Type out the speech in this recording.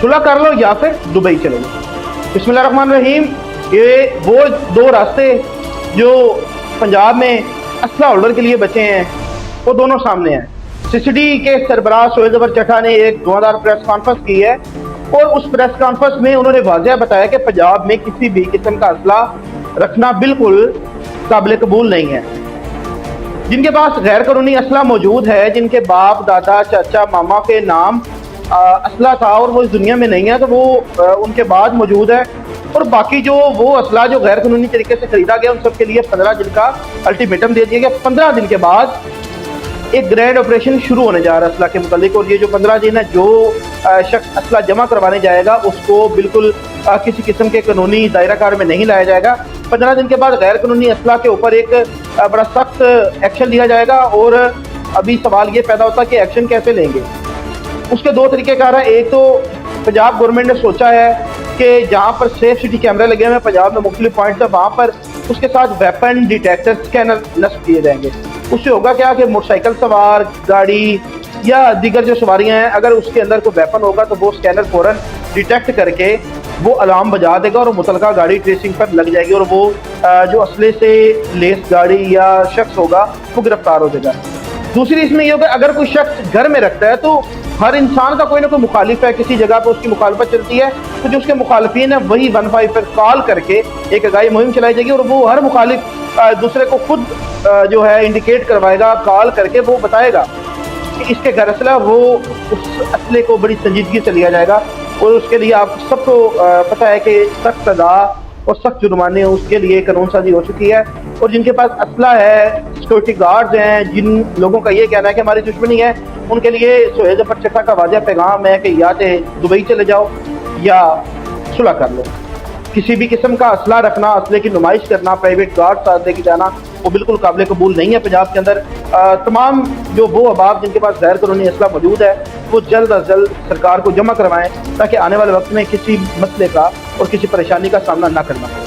सुलह कर लो या फिर दुबई चले लो। बिस्मिल्लाहिर्रहमानिर्रहीम। ये वो दो रास्ते जो पंजाब में असला होल्डर के लिए बचे हैं वो दोनों सामने हैं। सीसीडी के सरबराह सोहेल ज़फ़र चड्ढा ने एक धुआंधार प्रेस कॉन्फ्रेंस की है और उस प्रेस कॉन्फ्रेंस में उन्होंने वाज़ेह बताया कि पंजाब में किसी भी किस्म का असला रखना बिल्कुल काबिल कबूल नहीं है। जिनके पास गैर कानूनी असला मौजूद है, जिनके बाप दादा चाचा मामा के नाम असला था और वो इस दुनिया में नहीं है, तो वो उनके बाद मौजूद है। और बाकी जो वो असला जो गैर कानूनी तरीके से खरीदा गया उन सब के लिए 15 दिन का अल्टीमेटम दे दिया गया। 15 दिन के बाद एक ग्रैंड ऑपरेशन शुरू होने जा रहा है असला के मुतालिक, और ये जो 15 दिन है जो शख्स असला जमा करवाने जाएगा उसको बिल्कुल किसी किस्म के कानूनी दायरा कार में नहीं लाया जाएगा। 15 दिन के बाद गैर कानूनी असला के ऊपर एक बड़ा सख्त एक्शन लिया जाएगा। और अभी सवाल ये पैदा होता है कि एक्शन कैसे लेंगे। उसके दो तरीके कार हैं। एक तो पंजाब गवर्नमेंट ने सोचा है कि जहाँ पर सेफ सिटी कैमरे लगे हुए हैं पंजाब में मुख्तलिफ पॉइंट्स है, वहाँ पर उसके साथ वेपन डिटेक्टर स्कैनर नस्ब किए जाएंगे। उससे होगा क्या कि मोटरसाइकिल सवार, गाड़ी या दीगर जो सवारियाँ हैं, अगर उसके अंदर कोई वेपन होगा तो वो स्कैनर फ़ौरन डिटेक्ट करके वो अलार्म बजा देगा और मुतलका गाड़ी ट्रेसिंग पर लग जाएगी और वो जो असले से लेस गाड़ी या शख्स होगा वो गिरफ्तार हो जाएगा। दूसरी इसमें ये होगा अगर कोई शख्स घर में रखता है तो हर इंसान का कोई ना कोई मुखालिफ है, किसी जगह पर उसकी मुखालफत चलती है, तो जो उसके मुखालिफिन है वही 15 पर कॉल करके एक आगाही मुहिम चलाई जाएगी और वो हर मुखालिफ दूसरे को खुद जो है इंडिकेट करवाएगा, कॉल करके वो बताएगा कि इसके घर असला, वो उस असले को बड़ी संजीदगी से लिया जाएगा। और उसके लिए आप सबको पता है कि सख्त सज़ा और सख्त जुर्माने उसके लिए कानून साजी हो चुकी है। और जिनके पास असला है, सिक्योरिटी गार्ड्स हैं, जिन लोगों का ये कहना है कि हमारी दुश्मनी है, उनके लिए सोहेल ज़फ़र चड्ढा का वाज़ेह पैगाम है कि या तो दुबई चले जाओ या सुलह कर लो। किसी भी किस्म का असला रखना, असले की नुमाइश करना, प्राइवेट गार्ड साथ लेके जाना वो बिल्कुल काबिल कबूल नहीं है पंजाब के अंदर। तमाम जो वो अहबाब जिनके पास गैर कानूनी असला मौजूद है वो जल्द अज जल्द सरकार को जमा करवाएं ताकि आने वाले वक्त में किसी मसले का और किसी परेशानी का सामना ना करना पड़े।